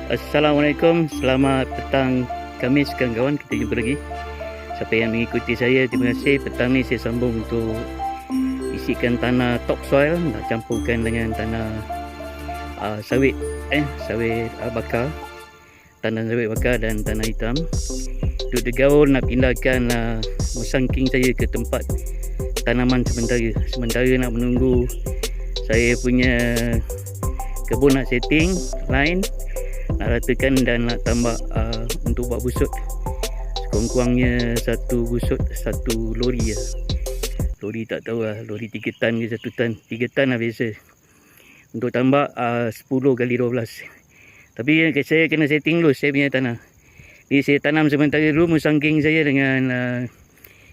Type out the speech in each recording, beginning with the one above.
Assalamualaikum, selamat petang Khamis kawan-kawan, kita jumpa lagi. Siapa yang mengikuti saya, terima kasih. Petang ni saya sambung untuk isikan tanah topsoil, nak campurkan dengan tanah sawit bakar, tanah sawit bakar dan tanah hitam. Untuk digaul nak pindahkan musangking saya ke tempat tanaman sementara nak menunggu saya punya kebun nak setting line, nak ratakan dan nak tambah untuk buat busut. Sekurang-kurangnya satu busut satu lori lah. Lori tak tahu lah, lori 3 tan ke 1 tan. 3 tan lah biasa. Untuk tambah 10 kali 12. Tapi saya kena setting dulu saya punya tanah. Jadi saya tanam sementara dulu musangking saya dengan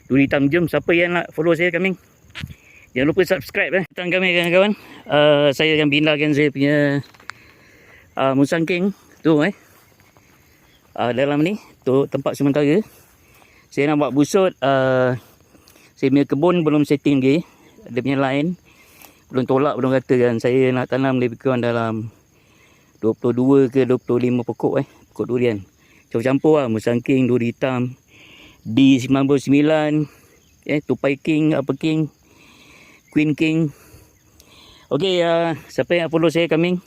duri hitam. Jom, siapa yang nak follow saya coming, jangan lupa subscribe Tentang kami kawan-kawan, saya akan pindahkan saya punya musangking tu dalam ni tu tempat sementara. Saya nak buat busut. Saya punya kebun belum setting lagi, dia punya line belum tolak, belum katakan. Saya nak tanam lebih kurang dalam 22 ke 25 pokok pokok durian. Campur lah, musangking, duri hitam, D99, tupai king, apa king, queen king. Okey, siapa yang follow saya coming,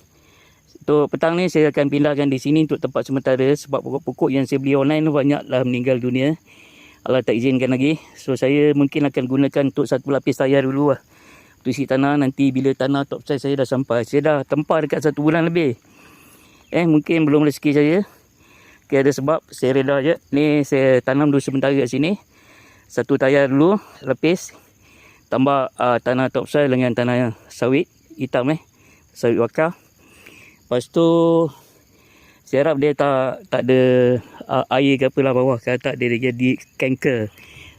untuk petang ni saya akan pindahkan di sini untuk tempat sementara, sebab pokok-pokok yang saya beli online tu banyaklah meninggal dunia. Allah tak izinkan lagi. So saya mungkin akan gunakan untuk satu lapis tayar dulu lah, untuk isi tanah. Nanti bila tanah top size saya dah sampai, saya dah tempah dekat 1 bulan lebih. Mungkin belum rezeki saya. Okay, ada sebab saya reda je. Ni saya tanam dulu sementara kat sini. 1 tayar dulu lapis, tambah tanah top size dengan tanah sawit hitam, sawit bakar. Lepas tu saya harap dia tak ada air ke apalah bawah, kalau tak dia jadi kanker.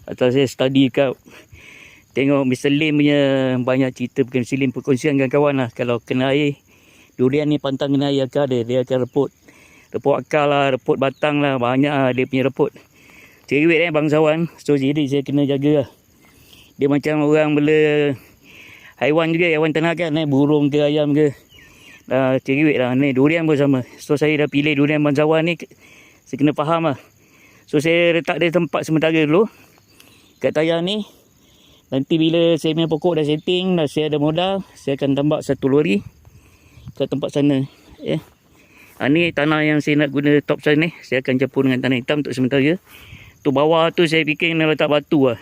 Atau saya study kat, tengok Mr. Lim punya banyak cerita, bukan Mr. Lim, perkongsian dengan kawan lah. Kalau kena air, durian ni pantang kena air akar dia akan reput akar lah, reput batang lah, banyak lah dia punya reput. Cerewet bangsawan. So jadi saya kena jaga lah. Dia macam orang bela haiwan juga, haiwan ternak kan, burung ke ayam ke. Cerewet lah. Ni durian pun sama. So saya dah pilih durian bangsawan ni, saya kena faham lah. So saya letak dia tempat sementara dulu kat tayar ni. Nanti bila saya punya pokok dah setting, dah saya ada modal, saya akan tambah 1 lori ke tempat sana. Ni tanah yang saya nak guna top size ni, saya akan campur dengan tanah hitam untuk sementara. Tu bawah tu saya fikir kena letak batu lah,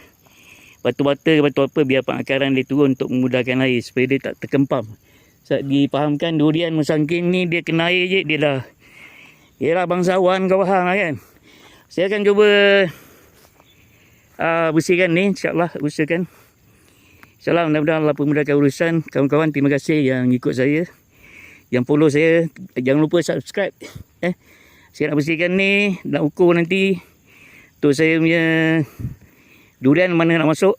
batu bata, batu apa, biar pengakaran dia turun untuk memudahkan air, supaya dia tak terkempam. Saat dipahamkan durian musangking ni dia kena air je, dia dah, yelah bangsawan kau faham lah kan. Saya akan cuba bersihkan ni, insyaAllah usahakan. InsyaAllah mudah-mudahan Allah memudahkan urusan. Kawan-kawan, terima kasih yang ikut saya, yang follow saya. Jangan lupa subscribe. Saya nak bersihkan ni, nak ukur nanti tu saya punya durian mana nak masuk.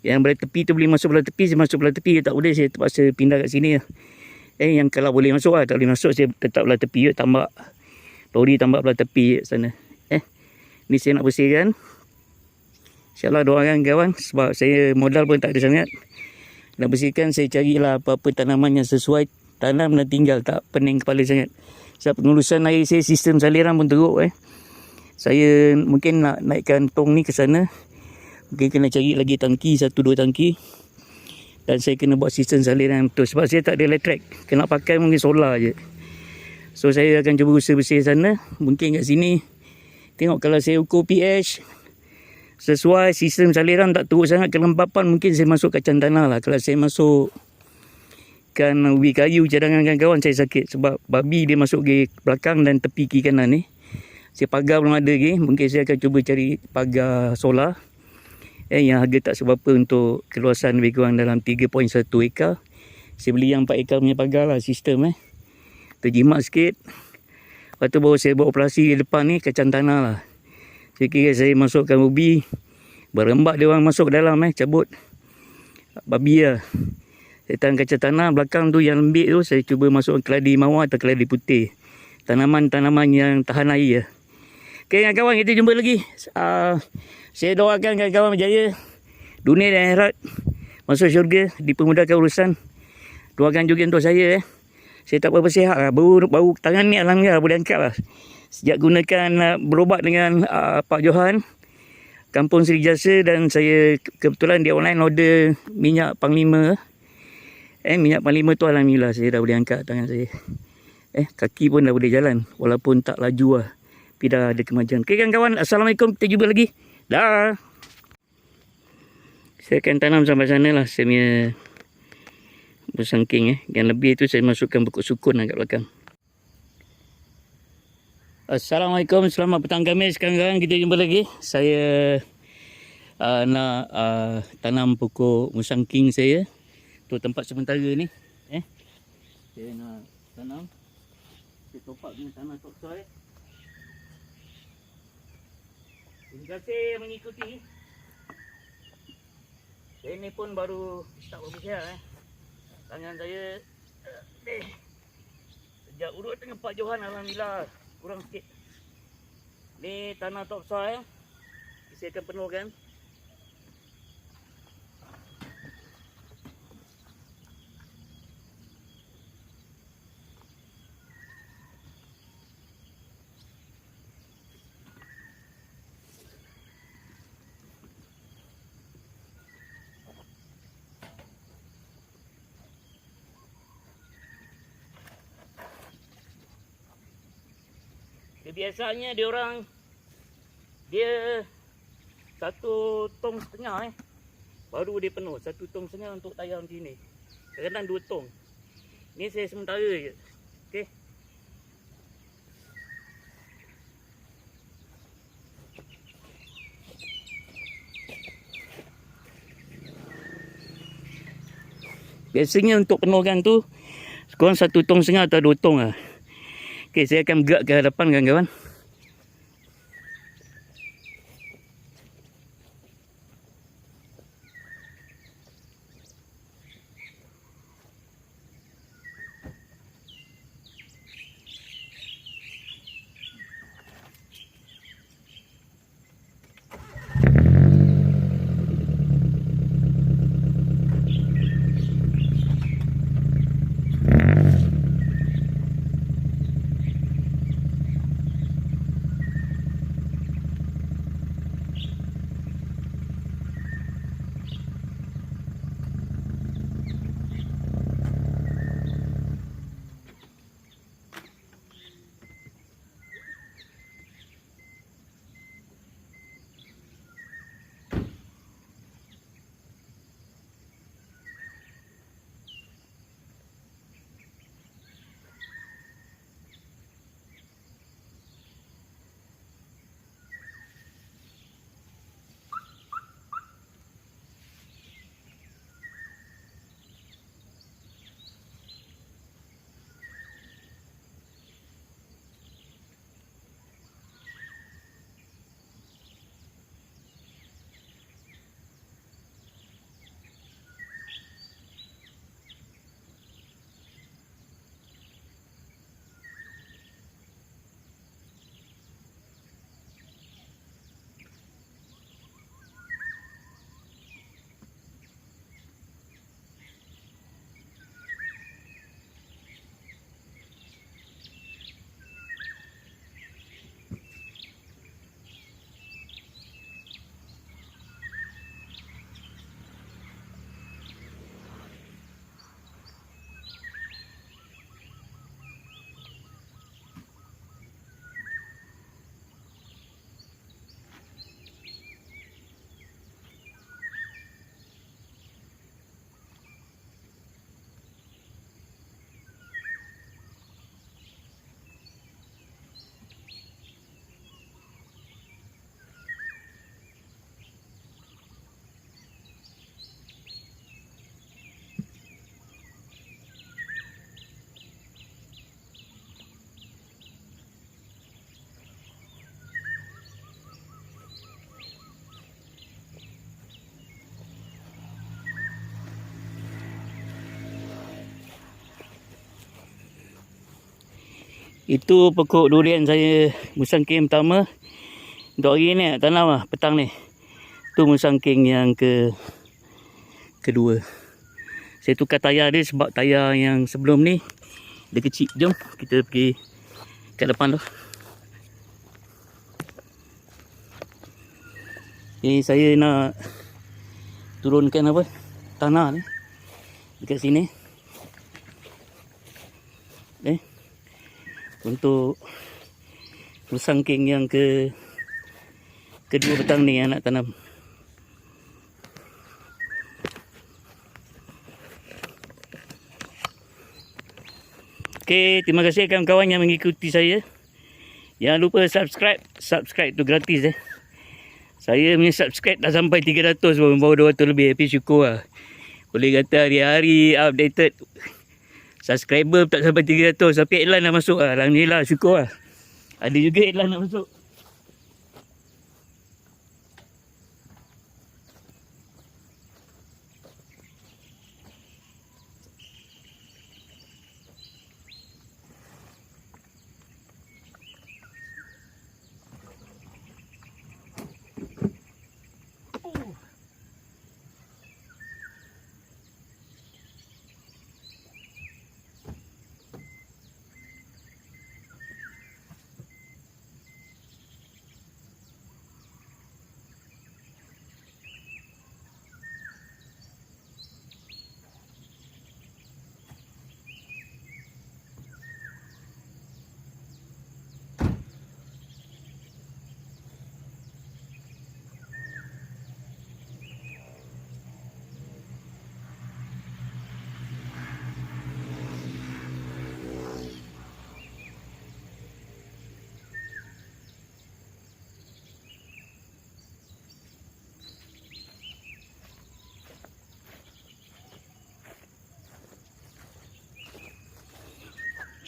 Yang belah tepi tu boleh masuk belah tepi, saya masuk belah tepi. Tak boleh, saya terpaksa pindah kat sini lah. Yang kalau boleh masuk lah, tak boleh masuk saya tetap belah tepi, tambah lori, tambah belah tepi sana. Ni saya nak bersihkan. InsyaAllah doakan kawan, sebab saya modal pun tak ada sangat. Nak bersihkan, saya carilah apa-apa tanaman yang sesuai tanam dan tinggal, tak pening kepala sangat. Sebab pengurusan air saya, sistem saliran pun teruk. Saya mungkin nak naikkan tong ni ke sana. Mungkin kena cari lagi tangki, 1-2 tangki. Dan saya kena buat sistem saliran betul, sebab saya tak ada elektrik. Kena pakai mungkin solar je. So saya akan cuba usaha bersih sana. Mungkin kat sini, tengok kalau saya ukur pH sesuai sistem saliran, tak teruk sangat kelembapan, mungkin saya masuk kacang tanah lah. Kalau saya masuk kan ubi kayu cadangan kawan-kawan, saya sakit. Sebab babi dia masuk ke belakang dan tepi kiri kanan ni. Saya pagar belum ada lagi. Mungkin saya akan cuba cari pagar solar yang harga tak seberapa, untuk keluasan lebih kurang dalam 3.1 ekar. Saya beli yang 4 ekar punya pagar lah, sistem terjimat sikit. Lepas tu baru saya buat operasi depan ni, kacang tanah lah. Saya kira saya masukkan ubi, berembak dia orang masuk dalam, cabut babi lah. Saya tahan kacang tanah, belakang tu yang lembik tu saya cuba masukkan keladi mawar atau keladi putih. Tanaman-tanaman yang tahan air. Okay kawan, kita jumpa lagi. Saya doakan kawan-kawan berjaya dunia dan akhirat, masuk syurga, dipermudahkan urusan. Doakan juga untuk saya Saya tak berapa sihat lah. Baru tangan ni alhamdulillah boleh angkat lah. Sejak gunakan berubat dengan Pak Johan, Kampung Seri Jasa, dan saya kebetulan dia online order minyak Panglima. Minyak Panglima tu alhamdulillah saya dah boleh angkat tangan saya. Kaki pun dah boleh jalan. Walaupun tak laju lah. Tapi dah ada kemajuan. Okay kawan-kawan, Assalamualaikum. Kita jumpa lagi. Dah. Saya akan tanam sampai sana lah. Saya punya bersangking. Yang lebih tu saya masukkan pokok sukun lah kat belakang. Assalamualaikum. Selamat petang Khamis kawan-kawan. Kita jumpa lagi. Saya nak tanam pokok musangking saya. Tu tempat sementara ni. Saya nak tanam. Saya top up dengan tanah topsoil. Terima kasih mengikuti. Saya ni pun baru start berbicara. Tangan saya sejak urut dengan Pak Johan alhamdulillah kurang sikit. Ni tanah topsoil. Saya akan penuhkan. Biasanya dia 1,5 tong baru dia penuh. 1,5 tong untuk tayar macam ni. Kadang-kadang 2 tong. Ni saya sementara je. Okey. Biasanya untuk penuhkan tu kurang 1,5 tong atau 2 tong lah. Okey, saya akan bergerak ke hadapan kawan-kawan. Itu pokok durian saya musangking pertama. Untuk hari ni tanam lah petang ni. Tu musangking yang kedua. Saya tukar tayar dia sebab tayar yang sebelum ni Dia kecil. Jom kita pergi ke depan tu. Ni saya nak turunkan apa? Tanah ni dekat sini. Untuk musangking yang kedua petang ni yang nak tanam. Okey, terima kasih kawan-kawan yang mengikuti saya. Jangan lupa subscribe. Subscribe tu gratis Saya punya subscribe dah sampai 300 pun, baru 200 lebih. Tapi syukur lah. Boleh kata hari-hari updated. Subscriber tak sampai 300. Tapi iklan dah masuk lah. Alhamdulillah, syukur lah. Ada juga iklan nak masuk.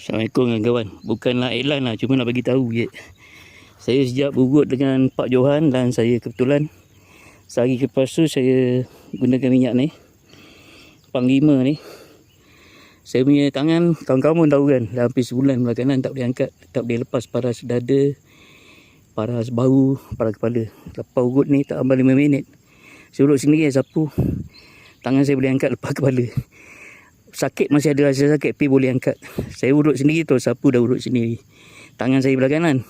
Assalamualaikum kawan-kawan. Bukanlah iklan lah, cuma nak bagi tahu je. Saya sejak berurut dengan Pak Johan dan saya kebetulan sehari lepas tu saya gunakan minyak ni. Panglima ni. Saya punya tangan, kawan-kawan pun tahu kan, dah hampir sebulan belakangan tak boleh angkat, tak boleh lepas paras dada, paras bahu, paras kepala. Lepas urut ni tak sampai 5 minit. Saya urut sendiri sapu. Tangan saya boleh angkat lepas kepala. Sakit masih ada rasa sakit, tapi boleh angkat. Saya urut sendiri tu, sapu dah urut sendiri. Tangan saya belah kanan.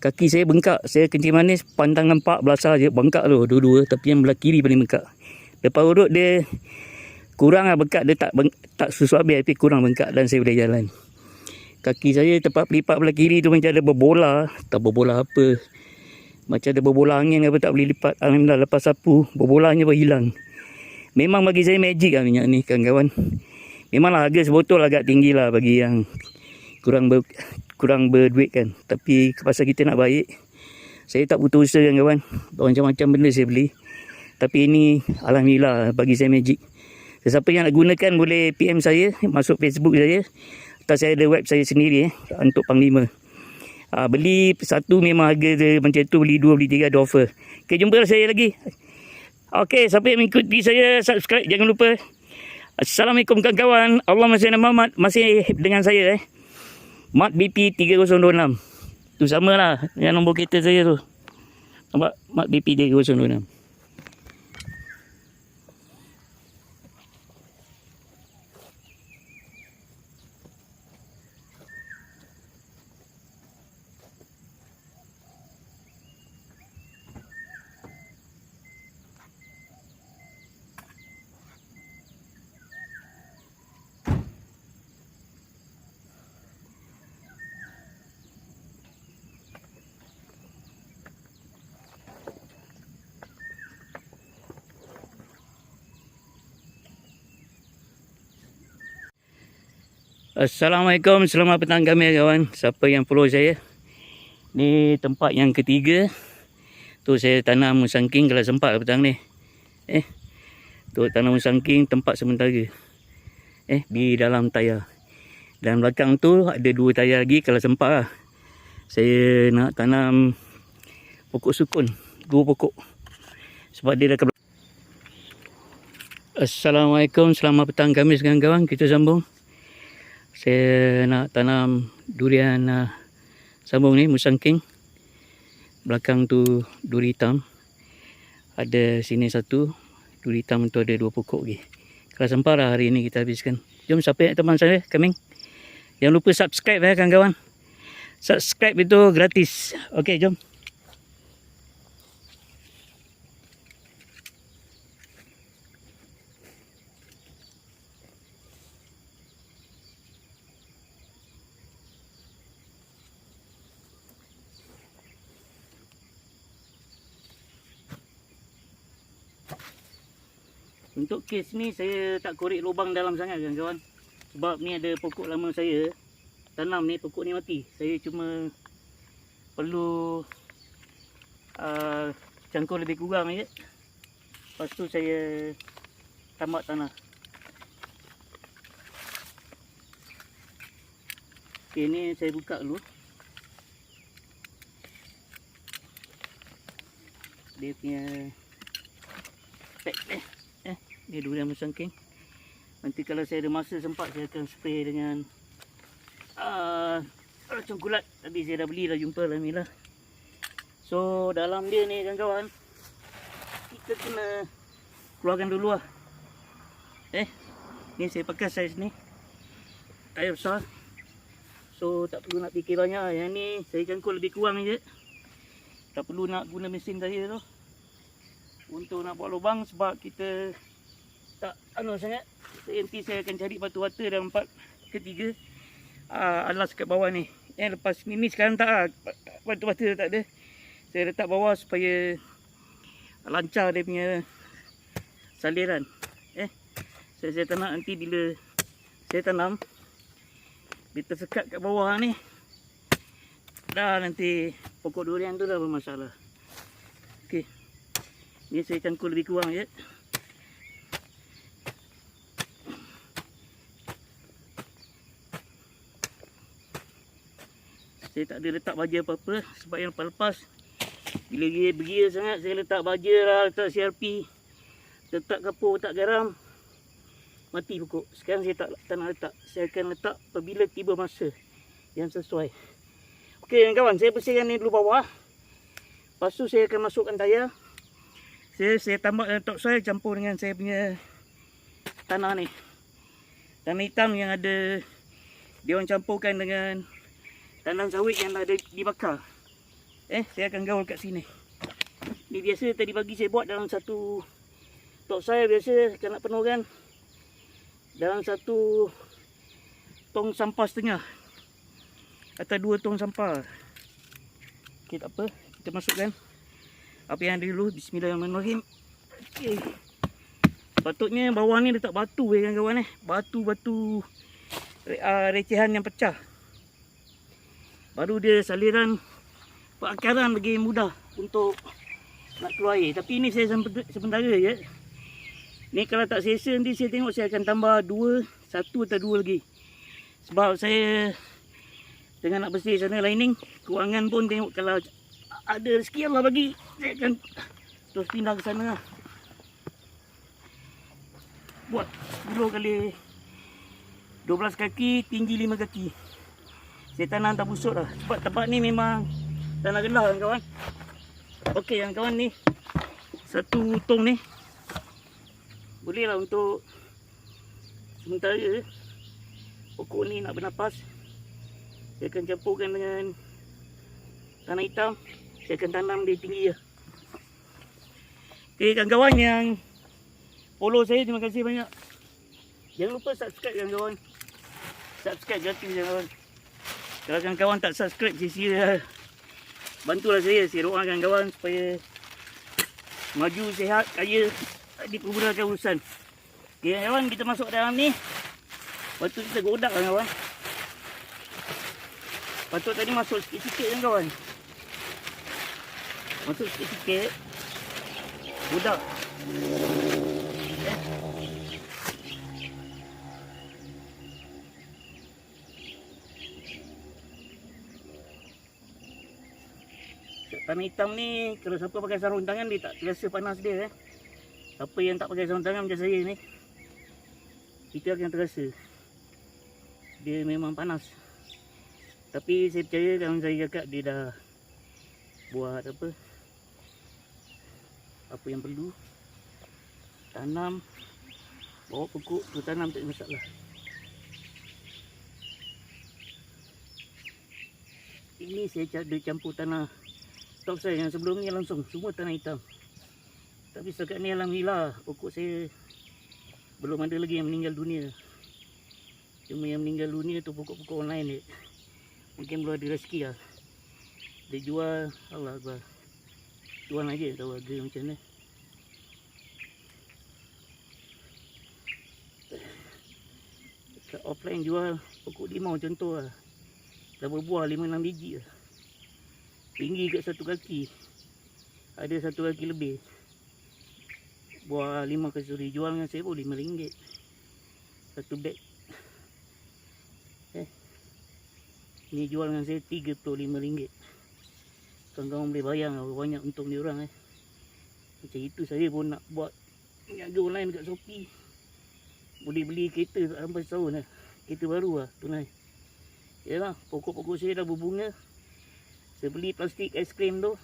Kaki saya bengkak. Saya kencing manis, pantang nampak belasah je. Bengkak tu, dua-dua. Tapi yang belah kiri paling bengkak. Lepas urut dia kurang lah bengkak. Dia tak susu habis, tapi kurang bengkak dan saya boleh jalan. Kaki saya tempat pelipat belah kiri tu macam ada berbola. Tak berbola apa. Macam ada berbola angin apa, tak boleh lipat. Alhamdulillah lepas sapu, berbolanya pun hilang. Memang bagi saya magic lah minyak ni kawan-kawan. Memanglah harga sebotol agak tinggi lah bagi yang kurang berduit kan. Tapi pasal kita nak baik, saya tak putus usaha kan kawan. Macam-macam benda saya beli. Tapi ini alhamdulillah bagi saya magic. Sesiapa yang nak gunakan boleh PM saya, masuk Facebook saya. Atau saya ada web saya sendiri untuk Panglima. Beli satu memang harga dia macam tu, beli dua, beli tiga ada offer. Okay, jumpa saya lagi. Okay, siapa yang mengikuti saya, subscribe jangan lupa. Assalamualaikum kawan-kawan. Allah masih nama Mat, masih dengan saya Mat BP 3026. Tu samalah dengan nombor kereta saya tu. Nampak Mat BP 3026. Assalamualaikum, selamat petang kami kawan. Siapa yang follow saya, ni tempat yang ketiga. Tu saya tanam musangking kalau sempat petang ni. Tu tanam musangking tempat sementara. Di dalam tayar. Dan belakang tu ada 2 tayar lagi kalau sempat lah. Saya nak tanam pokok sukun, 2 pokok. Sebab dia dah ke belakang. Assalamualaikum, selamat petang kami kawan-kawan. Kita sambung. Saya nak tanam durian sambung ni, musangking. Belakang tu duri hitam. Ada sini 1. Duri hitam tu ada 2 pokok lagi. Kalau sempat lah hari ni kita habiskan. Jom siapa yang teman saya, coming. Jangan lupa subscribe ya kawan-kawan. Subscribe itu gratis. Okey, jom. Untuk kes ni saya tak korek lubang dalam sangat kawan-kawan. Sebab ni ada pokok lama saya tanam ni, pokok ni mati. Saya cuma perlu cangkul lebih kurang je. Lepas tu saya tambak tanah. Okay, ni saya buka dulu. Dia punya pack dia durian musangking. Nanti kalau saya ada masa sempat, saya akan spray dengan racun kulat. Tadi saya dah beli, dah jumpa lah ni lah. So dalam dia ni kawan-kawan, kita kena keluarkan dulu lah. Ni saya pakai saiz ni, air besar. So tak perlu nak fikir banyak. Yang ni saya cangkul lebih kurang je. Tak perlu nak guna mesin saya tu untuk nak buat lubang, sebab kita tak sangat. Nanti saya akan cari batu-bata dalam part ketiga, alas kat bawah ni. Lepas ni sekarang tak batu-bata tak ada. Saya letak bawah supaya lancar dia punya saliran. Saya tak nak nanti bila saya tanam, dia tersekat kat bawah ni, dah nanti pokok durian tu dah bermasalah. Okey, ni saya cangkul lebih kurang je. Saya tak ada letak baja apa-apa, sebab yang lepas bila dia beria sangat, saya letak baja lah, letak CRP, letak kapur, letak garam, mati pokok. Sekarang saya tak nak letak. Saya akan letak apabila tiba masa yang sesuai. Okey kawan, saya bersihkan ni dulu bawah. Lepas tu saya akan masukkan tayar. Saya tambah dalam topsoil campur dengan saya punya tanah ni. Tanah hitam yang ada, dia orang campurkan dengan tanam sawit yang dah dibakar. Saya akan gaul kat sini. Ni biasa tadi pagi saya buat dalam satu topsoil. Biasa kalau nak penuhkan dalam satu tong sampah setengah atau 2 tong sampah. Okey, tak apa, kita masukkan apa yang ada dulu. Bismillahirrahmanirrahim. Okey, patutnya bawah ni letak batu kawan-kawan. Batu-batu recehan yang pecah, baru dia saliran perakaran lagi mudah untuk nak keluar air. Tapi ini saya sementara je. Ni kalau tak selesa nanti saya tengok saya akan tambah 1 atau 2 lagi. Sebab saya tengah nak bersih sana lining, kewangan pun tengok kalau ada rezeki Allah bagi, saya akan terus pindah ke sana lah. Buat 10 kali 12 kaki, tinggi 5 kaki. Saya tanam tak busuk dah. Sebab tempat ni memang tanah rendah kawan. Okey kawan, ni satu tong ni boleh lah untuk sementara pokok ni nak bernapas. Saya akan campurkan dengan tanah hitam. Saya akan tanam di tinggi lah. Okey kawan-kawan yang follow saya, terima kasih banyak. Jangan lupa subscribe kawan-kawan. Subscribe gratis kawan. Kalau kawan-kawan tak subscribe, sia-sia. Bantulah saya doakan kawan supaya maju, sihat, kaya, dipermudahkan urusan. Okey kawan, kita masuk dalam ni. Patut kita godak kawan. Patut tadi masuk sikit-sikit kawan. Masuk sikit-sikit. Godak. Tanah hitam ni, kalau siapa pakai sarung tangan, dia tak terasa panas dia. Siapa yang tak pakai sarung tangan macam saya ni, kita akan terasa dia memang panas. Tapi saya percaya kawan saya cakap dia dah buat apa yang perlu. Tanam, bawa pokok tu tanam, tak ada masalah. ini saya ada campur tanah topsoil. Yang sebelum ni langsung semua tanah hitam. Tapi setakat ni alhamdulillah pokok saya belum ada lagi yang meninggal dunia. Cuma yang meninggal dunia tu pokok-pokok online ni. Mungkin belum ada rezeki lah. Dia jual, Allah Akbar. Jual aja tahu harga macam mana. Dekat offline jual pokok limau contoh lah. Dah berbuah 5-6 biji lah. Tinggi kat satu kaki. Ada satu kaki lebih. Buah 5 kasuri. Jual dengan saya pun RM5. Satu beg. Ni jual dengan saya RM35. Kawan-kawan boleh bayang berapa banyak untung dia orang. Macam itu saya pun nak buat niaga online dekat Shopee. Boleh beli kereta sampai setahun lah. Kereta baru lah tunai. Yalah, pokok-pokok saya dah berbunga. Saya beli plastik aiskrim tu.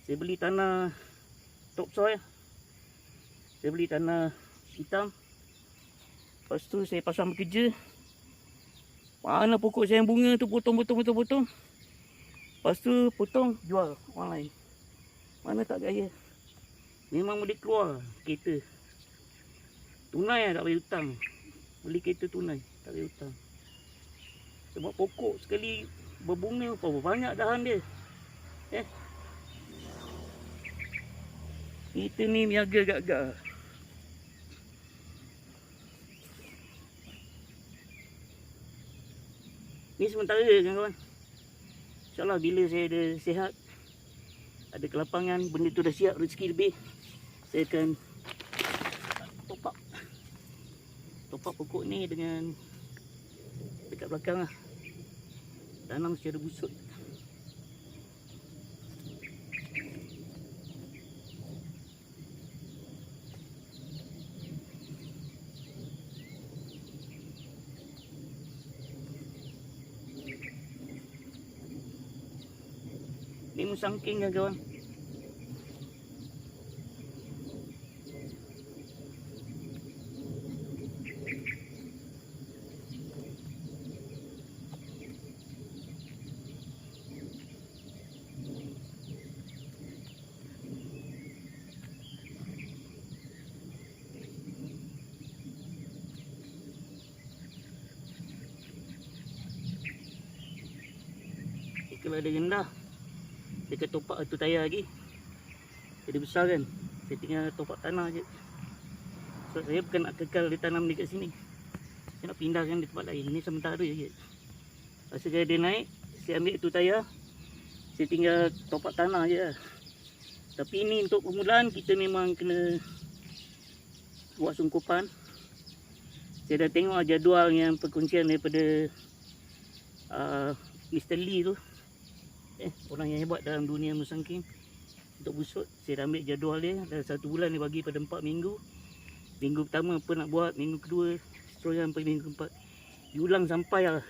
Saya beli tanah topsoil. Saya beli tanah hitam. Lepas tu saya pasang bekerja. Mana pokok saya yang bunga tu potong. Lepas tu potong jual online. Mana tak gaya. Memang boleh keluar kereta. Tunai lah tak payah hutang. Beli kereta tunai tak payah hutang. Sebab pokok sekali berbunga berapa banyak dahan dia. Kita ni niaga gagak. Ni sementara kawan-kawan. InsyaAllah bila saya ada sihat, ada kelapangan, benda tu dah siap, rezeki lebih, saya akan top up pokok ni dengan dekat belakang lah. Tanam secara busuk. Ni musangking kan kawan. Kalau ada rendah, saya akan topak tu tayar lagi. Jadi besar kan, saya tinggal topak tanah je. So saya bukan nak kekal dia tanam dekat sini. Saya nak pindahkan di tempat lain. Ini sementara je. Masa dia naik, saya ambil tu tayar, saya tinggal topak tanah je lah. Tapi ini untuk permulaan kita memang kena buat sungkupan. Saya dah tengok jadual yang perkongsian daripada Mr. Lee tu. Orang yang hebat dalam dunia musangking untuk busut. Saya dah ambil jadual dia. Dah 1 bulan dia bagi pada 4 minggu. Minggu pertama apa nak buat, minggu kedua seterusnya sampai minggu keempat. Diulang sampai lah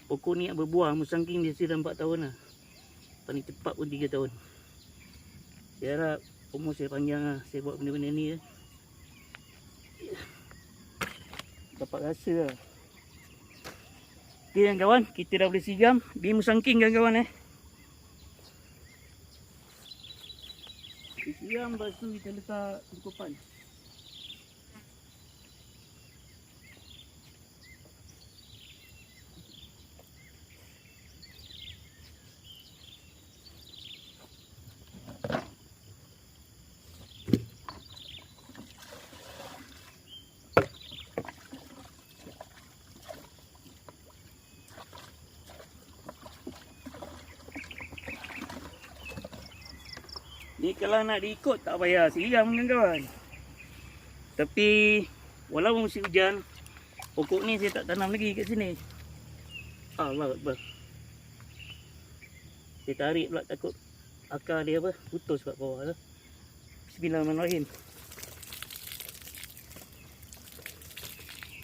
pokok ni berbuah. Musangking dia dah 4 tahun lah. Paling cepat pun 3 tahun. Saya harap umur saya panjang lah. Saya buat benda-benda ni dapat rasa lah. Ok kawan, kita dah boleh siram di musangking kawan-kawan siram, lepas tu kita letak sungkupan. Ni kalau nak diikut tak payah siram kawan-kawan. Tapi walaupun musim hujan, pokok ni saya tak tanam lagi kat sini. Allah Akbar. Saya tarik pula takut akar dia putus kat bawah lah. Bismillahirrahmanirrahim.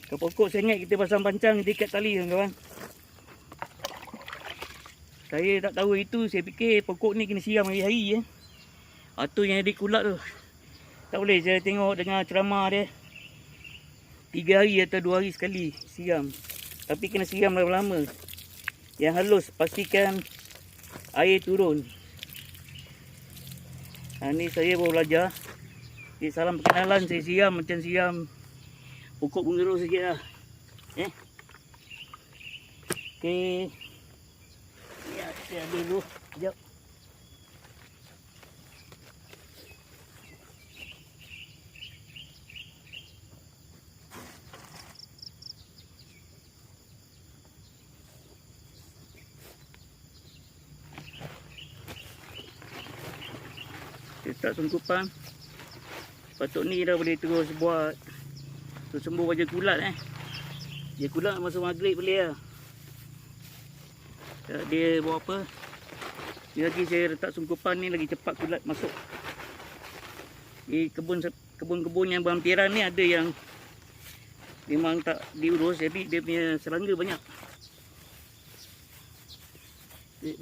Ke pokok saya ingat kita pasang pancang dekat tali kawan-kawan. Saya tak tahu itu, saya fikir pokok ni kena siram hari-hari tu yang ada kulat tu. Tak boleh, saya tengok dengar ceramah dia 3 hari atau 2 hari sekali siram. Tapi kena siram lama-lama. yang halus, pastikan air turun. Ni saya baru belajar. Salam perkenalan, saya siam macam siam pokok bunga sikit lah. Okey. Ya, saya ambil dulu. Sekejap. Letak sungkupan. Patut ni dah boleh terus buat sembuh wajah kulat Dia kulat masa maghrib boleh lah. Dia buat apa? Ni lagi saya letak sungkupan ni lagi cepat kulat masuk. Di kebun-kebun yang berhampiran ni ada yang memang tak diurus, jadi dia punya serangga banyak.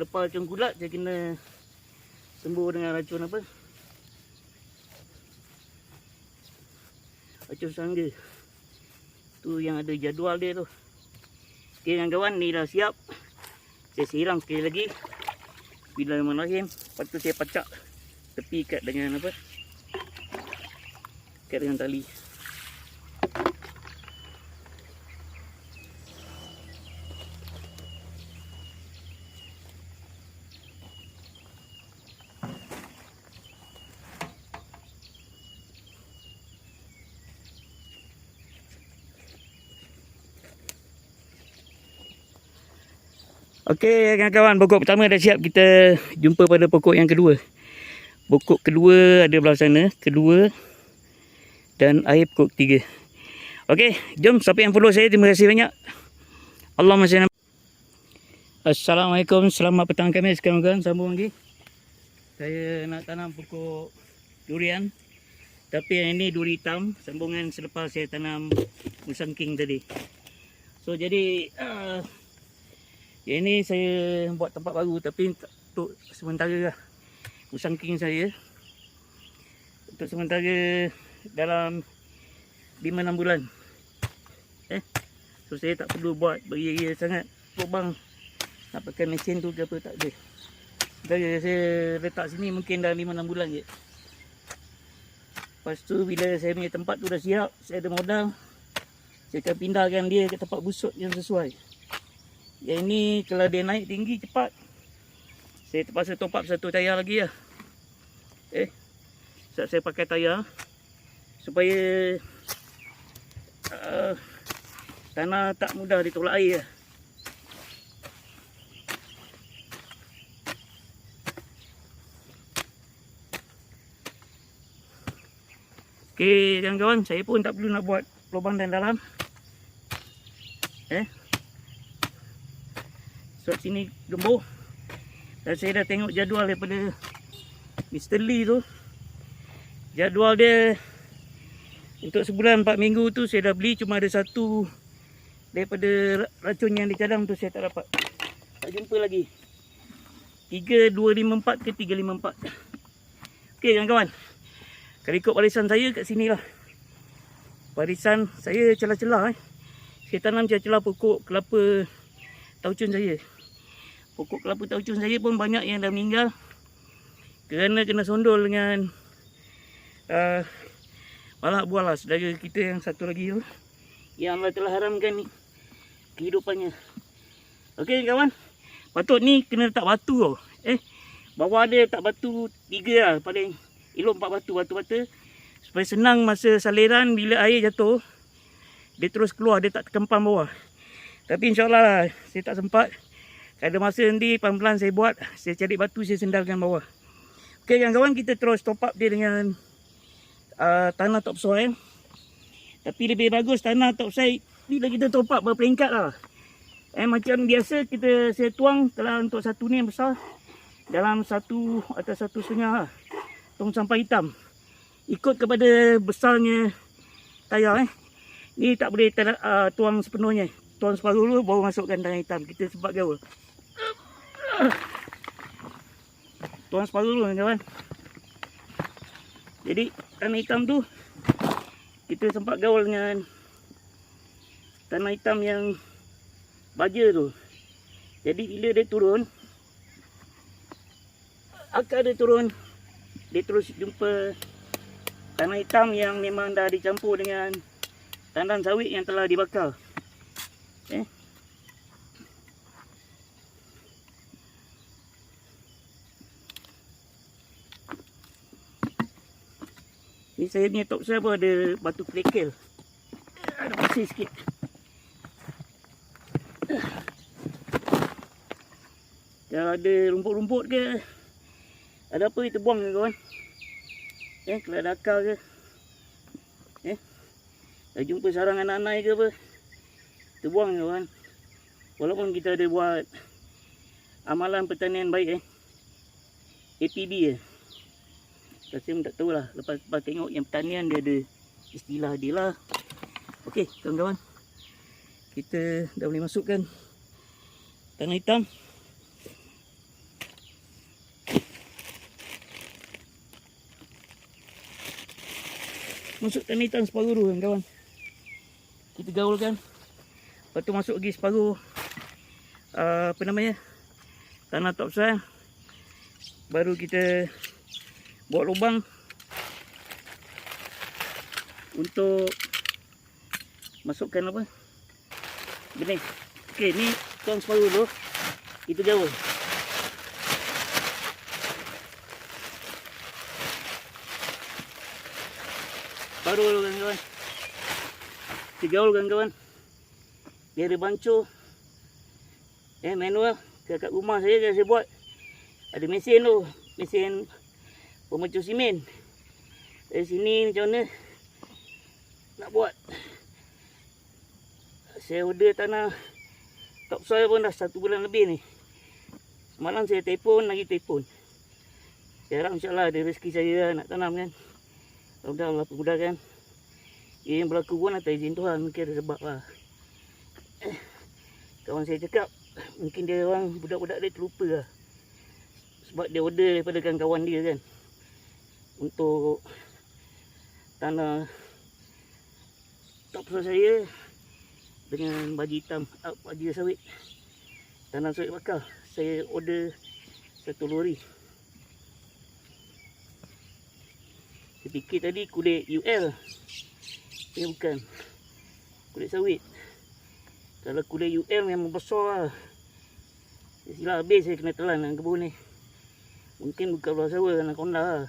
Lepas racun kulat saya kena sembuh dengan racun apa? Racun serangga. Tu yang ada jadual dia tu. Okey kawan-kawan, ni dah siap. Saya siram sekali lagi. Bismillahirrahmanirrahim. Lepas tu saya pacak tepi ikat dengan apa? Ikat dengan tali. Okey kawan-kawan, pokok pertama dah siap. Kita jumpa pada pokok yang kedua. Pokok kedua ada belah sana, kedua dan air pokok ketiga. Okey, jom siapa yang follow saya, terima kasih banyak. Allahumma salli. Assalamualaikum, selamat petang Khamis kawan-kawan, sambung lagi. Saya nak tanam pokok durian. Tapi yang ini duri hitam, sambungan selepas saya tanam Musang King tadi. So jadi yang ni saya buat tempat baru, tapi untuk sementara lah. Musang King saya untuk sementara dalam 5-6 bulan. So saya tak perlu buat beria-ria sangat lubang nak pakai mesin tu ke apa, tak ada. Saya letak sini mungkin dah 5-6 bulan je. Lepas tu bila saya punya tempat tu dah siap, saya ada modal, saya akan pindahkan dia ke tempat busuk yang sesuai. Yang ini kalau dia naik tinggi cepat, saya terpaksa top up satu tayar lagi lah. Sebab saya pakai tayar supaya tanah tak mudah ditolak air lah. Okey kawan-kawan, saya pun tak perlu nak buat lubang dan dalam. Sebab sini gembur. Dan saya dah tengok jadual daripada Mr. Lee tu. Jadual dia untuk sebulan 4 minggu tu saya dah beli, cuma ada satu daripada racun yang dicadang tu saya tak dapat. Tak jumpa lagi. 3254 ke 354. Okey kawan-kawan, kalau ikut barisan saya kat sini lah. Barisan saya celah-celah saya tanam celah-celah pokok kelapa taucun saya. Pokok kelapa taucun saya pun banyak yang dah meninggal kerana kena sondol dengan balak buah lah. Saudara kita yang satu lagi tu, yang Allah telah haramkan kehidupannya. Okey kawan, patut ni kena letak batu tau. Bawah dia letak batu 3 lah, paling elok 4 batu bata, supaya senang masa saliran. Bila air jatuh dia terus keluar, dia tak terkempam bawah. Tapi insyaAllah lah, saya tak sempat. Ada masa nanti pelan-pelan saya buat, saya cari batu, saya sendalkan bawah. Okey kawan-kawan, kita terus top up dia dengan tanah topsoil. Tapi lebih bagus tanah topsoil bila kita top up berperingkat lah. Macam biasa saya tuang, kalau untuk satu ni yang besar, dalam 1 atau 1,5 lah, tong sampah hitam. Ikut kepada besarnya tayar. Ni tak boleh tuang sepenuhnya. Tuang separuh dulu baru masukkan tanah hitam. Kita sempat gaul. Tuang separuh dulu kawan. Jadi tanah hitam tu kita sempat gaul dengan tanah hitam yang baja tu. Jadi bila dia turun, akar dia turun, dia terus jumpa tanah hitam yang memang dah dicampur dengan tandan sawit yang telah dibakar. Ni saya punya topsoil pun ada batu kerikil, ada pasir sikit. Kalau ada rumput-rumput ke, ada apa kita buang ke kawan. Kalau ada akar ke, dah jumpa sarang anak-anak ke apa, kita buang ke kawan. Walaupun kita ada buat amalan pertanian baik, APB saya pun tak tahulah. Lepas tengok yang pertanian dia ada istilah dia lah. Okey kawan-kawan, kita dah boleh masukkan tanah hitam. Masuk tanah hitam separuh dulu kawan-kawan. Kita gaulkan. Lepas tu masuk lagi separuh tanah topsoil. Baru kita buat lubang untuk masukkan benih. Okey, ni tuang separuh dulu. Kita gaul. Baru dulu kawan-kawan. Kita gaul kawan-kawan. Dia ada bancuh. Manual. Kat rumah saya buat. Ada mesin tu. Mesin pemecuh simen. Dari sini macam mana nak buat. Saya order tanah topsoil pun dah 1 bulan lebih ni. Semalam saya telefon lagi telefon. Saya harap insyaAllah ada rezeki saya nak tanam kan. Mudah-mudahan Allah permudahkan. Yang berlaku pun atas izin Tuhan. Mungkin ada sebab lah. Kawan saya cakap mungkin dia orang budak-budak dia terlupa lah. Sebab dia order daripada kawan dia kan, untuk tanah topsoil saya dengan baju hitam, baju sawit, tanah sawit bakar. Saya order 1 lori. Saya fikir tadi kulit UL. Ini bukan kulit sawit. Kalau kulit UL memang besar lah. Silap habis saya kena telan dengan kebun ni. Mungkin bukan luar sawah, anaconda lah.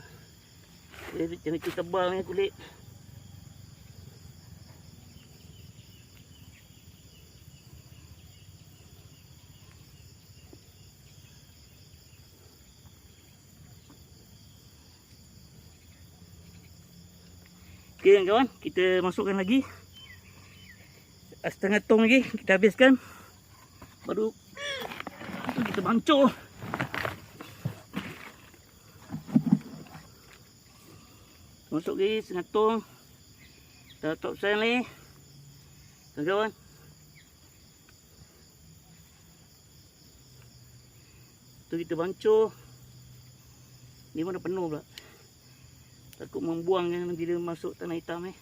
Dia macam itu tebalnya kulit. Okey kawan, kita masukkan lagi. Setengah tong lagi kita habiskan. Baru kita bancuh. Masuk lagi setengah tong. Dah topsoil ni kawan-kawan. Tu kita bancuh. Ni pun dah penuh pula. Takut membuang kan bila masuk tanah hitam ni.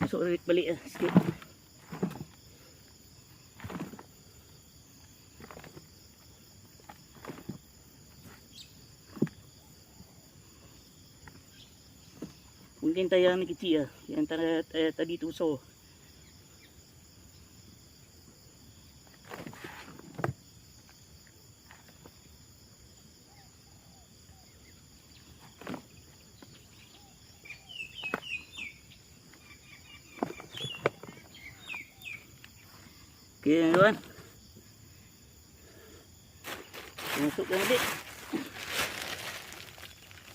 Masuk balik lah sikit. Mungkin tayar ni kecil lah. Yang tayar tadi tu besar. Okey kawan. Masukkan adik.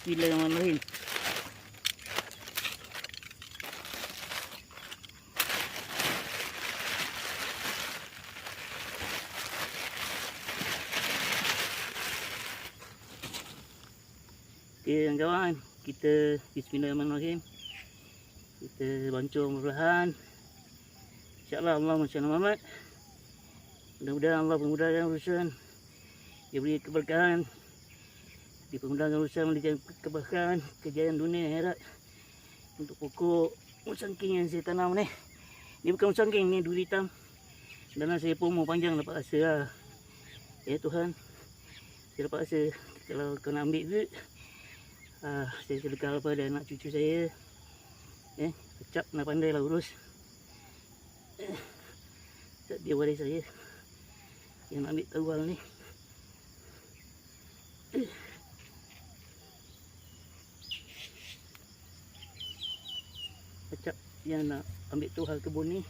Bismillahirrahmanirrahim. Okey kawan, kita bismillahirrahmanirrahim. Kita bancuh perlahan. InsyaAllah Allahumma shalli ala Muhammad. Mudah-mudahan Allah memudahkan urusan. Dia beri keberkahan. Dipermudahkan urusan, memberikan keberkahan, kejayaan dunia akhirat. Untuk pokok musangking yang saya tanam ni. Ni bukan sanggeng, ni duri hitam. Dan saya pun mau panjang dapat rasa lah. Ya Tuhan, saya dapat rasa kalau kau nak ambil ke, saya sedekah pada anak cucu saya. Acap nak pandai lah urus. Dia waris saya yang nak ambil tawal ni. Acap yang nak ambil tu hal kebun ni,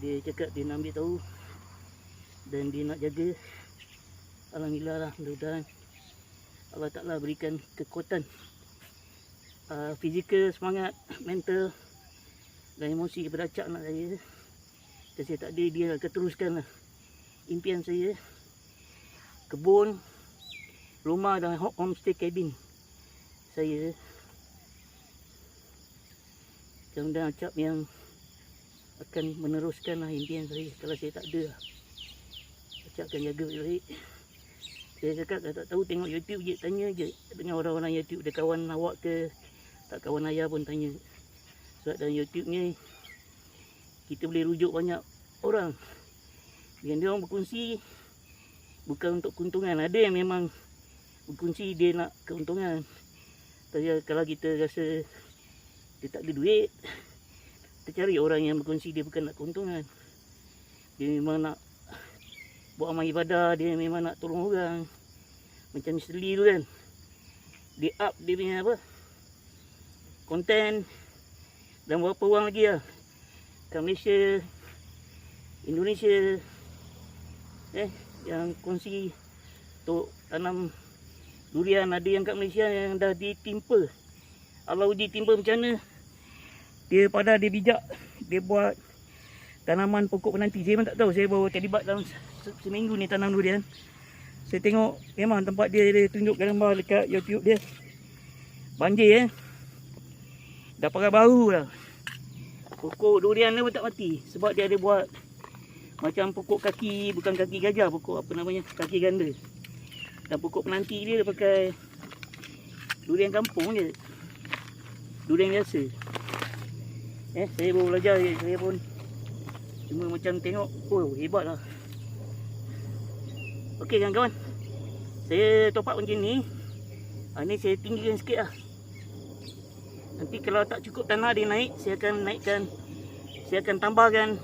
dia cakap dia nak ambil tahu dan dia nak jaga. Alhamdulillah lah, mudah-mudahan Allah Ta'ala berikan kekuatan fizikal, semangat, mental dan emosi kepada Acap anak saya. Dan saya tak ada, dia akan teruskan lah impian saya, kebun, rumah dan homestay cabin saya. Mudah-mudahan Acap yang akan meneruskan lah impian saya kalau saya tak ada lah. Acap akan jaga baik-baik. Saya cakap kalau tak tahu tengok YouTube je, tanya je dengan orang-orang YouTube. Dia kawan awak ke tak kawan ayah pun tanya. Sebab dalam YouTube ni kita boleh rujuk banyak orang. Yang dia orang berkongsi bukan untuk keuntungan. Ada yang memang berkongsi dia nak keuntungan. Tapi kalau kita rasa dia tak ada duit, kita cari orang yang berkongsi dia bukan nak keuntungan. Dia memang nak buat amal ibadah, dia memang nak tolong orang. Macam Mr. Lee tu kan, dia up dia punya apa, konten. Dan berapa orang lagi lah kat Malaysia, Indonesia, yang kongsi untuk tanam durian. Ada yang kat Malaysia yang dah ditimpa, Allah uji timpa macam mana, dia pada dia bijak, dia buat tanaman pokok penanti. Saya pun tak tahu, saya baru terlibat dalam seminggu ni tanam durian. Saya tengok memang tempat dia tunjuk gambar dekat YouTube dia. Banjir dah pakai baru dah. Pokok durian dia pun tak mati sebab dia ada buat macam pokok kaki, bukan kaki gajah, pokok apa namanya, kaki ganda. Dan pokok penanti dia pakai durian kampung je, durian biasa. Saya baru belajar, saya pun cuma macam tengok, oh hebat lah. Okey kawan-kawan, saya top up macam ni. Ni saya tinggikan sikit lah. Nanti kalau tak cukup tanah dia naik, saya akan naikkan, saya akan tambahkan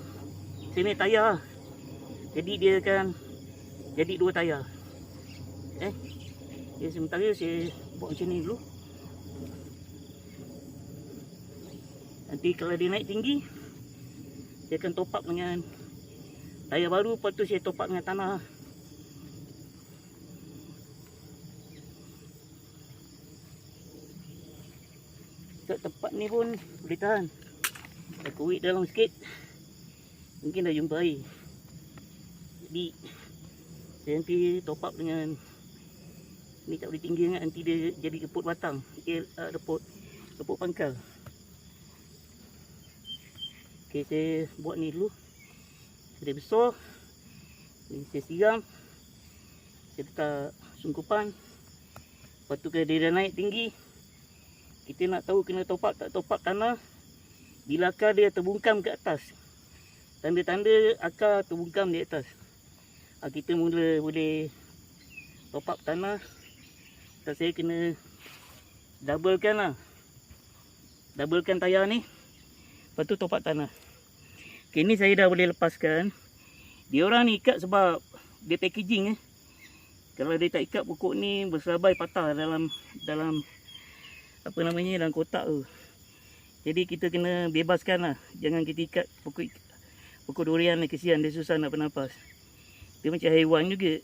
sini tayar. Jadi dia akan jadi 2 tayar. Sementara saya buat macam ni dulu. Nanti kalau dia naik tinggi, saya akan top up dengan tayar baru. Lepas tu saya top up dengan tanah. Tempat ni pun boleh tahan. Dah kuit dalam sikit, mungkin dah jumpa air. Jadi saya nanti top up dengan ni, tak boleh tinggi sangat, nanti dia jadi keput batang, keput pangkal. Okey, saya buat ni dulu. Dia besar ni, saya siram, saya letak sungkupan. Lepas tu kalau dia dah naik tinggi, kita nak tahu kena top up tak top up tanah bila akar dia terbungkam ke atas. Tanda-tanda akar terbungkam di atas, kita mula boleh top up tanah. Dan saya kena doublekan lah, doublekan tayar ni, lepas tu top up tanah. Okay, ni saya dah boleh lepaskan. Dia orang ni ikat sebab dia packaging. Kalau dia tak ikat pokok ni berserabai patah dalam apa namanya, dalam kotak tu. Jadi kita kena bebaskan lah, jangan kita ikat pokok durian ni, kesian dia susah nak bernafas. Dia macam haiwan juga,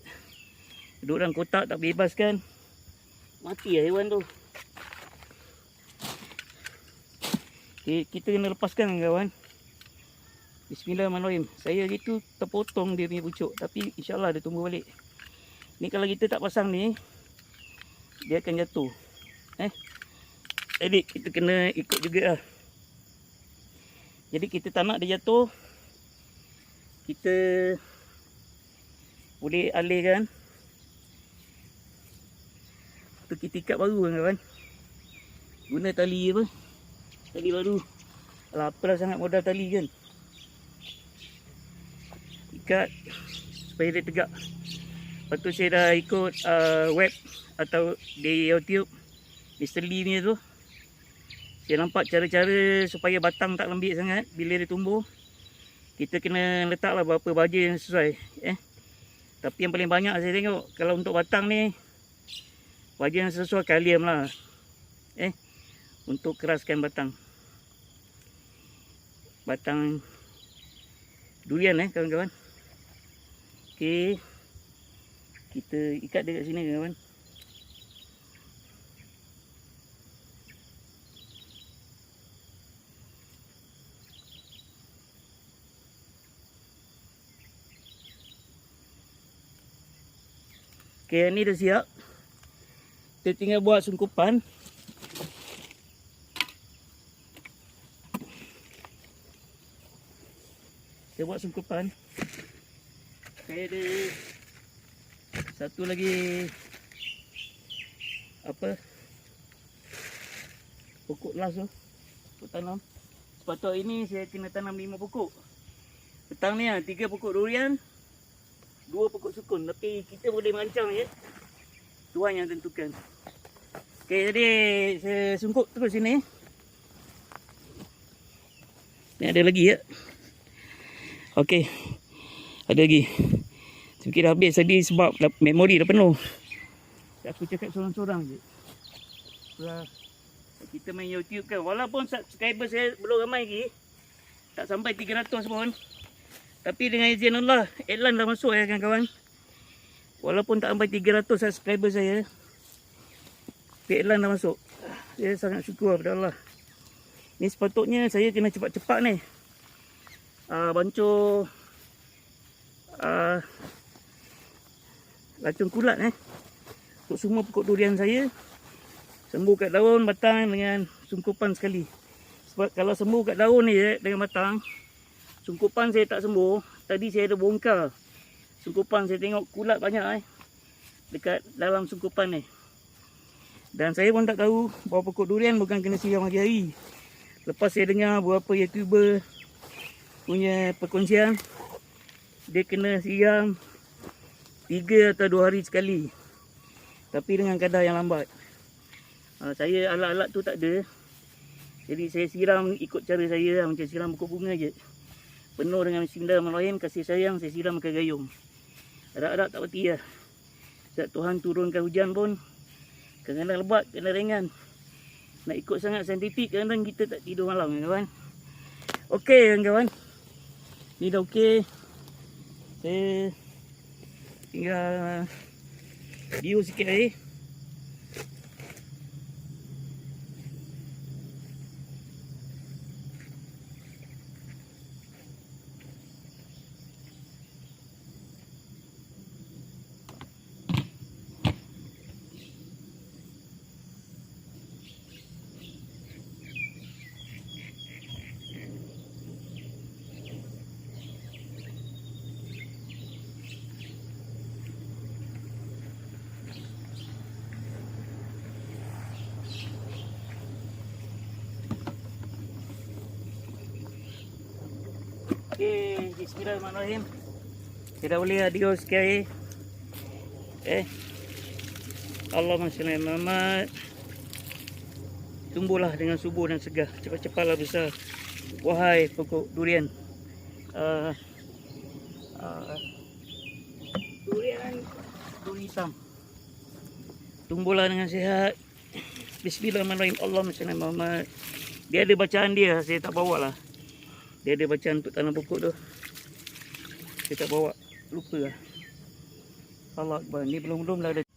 duduk dalam kotak tak bebaskan, mati lah haiwan tu. Okay, kita kena lepaskan kawan. Bismillahirrahmanirrahim. Saya gitu terpotong dia punya pucuk, tapi insyaAllah dia tumbuh balik. Ni kalau kita tak pasang ni, dia akan jatuh. Jadi kita kena ikut juga lah. Jadi kita tak nak dia jatuh, kita boleh alihkan. Tu kita ikat baru kan kawan. Guna tali apa? Tali baru. Alah, apalah sangat modal tali kan. ikat supaya dia tegak. Lepas tu saya dah ikut web atau di YouTube Mr. Lee ni tu. Saya nampak cara-cara supaya batang tak lembik sangat bila dia tumbuh. Kita kena letaklah berapa baja yang sesuai. Tapi yang paling banyak saya tengok kalau untuk batang ni, baja yang sesuai kalium lah. Untuk keraskan batang. Batang durian kawan-kawan. Okey. Kita ikat dia kat sini kawan. Okey, ni dah siap. Kita tinggal buat sungkupan. Kita buat sungkupan. Saya ada satu lagi pokok las tu, pokok tanam. Sepatutnya ini saya kena tanam 5 pokok. Petang ni 3 pokok durian, 2 pokok sukun. Tapi kita boleh merancang je. Tuan yang tentukan. Okey, jadi saya sungkup terus sini. Ni ada lagi ya. Okey. Ada lagi. Saya fikir dah habis tadi sebab memori dah penuh. Aku cakap sorang-sorang je. Kita main YouTube kan. Walaupun subscriber saya belum ramai lagi. Tak sampai 300 pun. Tapi dengan izin Allah, iklan dah masuk ya kawan-kawan. Walaupun tak sampai 300 subscriber saya, iklan dah masuk. Saya sangat syukur kepada Allah. Ni sepatutnya saya kena cepat-cepat ni. Bancuh racun kulat untuk semua pokok durian saya. Sembuh kat daun, batang dengan sungkupan sekali. Sebab kalau sembuh kat daun ni dengan batang, sungkupan saya tak sembuh. Tadi saya ada bongkar sungkupan, saya tengok kulat banyak dekat dalam sungkupan ni. Dan saya pun tak tahu bahawa pokok durian bukan kena siram hari-hari. Lepas saya dengar beberapa YouTuber punya perkongsian, dia kena siram 3 atau 2 hari sekali. Tapi dengan kadar yang lambat. Saya alat-alat tu tak ada. Jadi saya siram ikut cara saya, macam siram pokok bunga je. Penuh dengan bismillahirrahmanirrahim, kasih sayang, saya siram pakai gayung. Harap-harap tak berhenti lah. Sebab Tuhan turunkan hujan pun kadang-kadang lebat, kadang ringan. Nak ikut sangat saintifik, kadang-kadang kita tak tidur malam kawan. Okey kawan-kawan. Ni dah okey. Saya tinggal biu sikit air. Okey, bismillahirrahmanirrahim. Kita boleh adios sikit air. Allahumma salli ala Muhammad. Tumbuhlah dengan subur dan segar. Cepat-cepatlah besar. Wahai pokok durian. Durian hitam. Tumbuhlah dengan sihat. Bismillahirrahmanirrahim. Allahumma salli ala Muhammad. Dia ada bacaan dia, saya tak bawa lah. Dia ada bacaan untuk tanam pokok tu. Saya tak bawa. Lupa lah. Allah Akbar. Ni belum dah ada.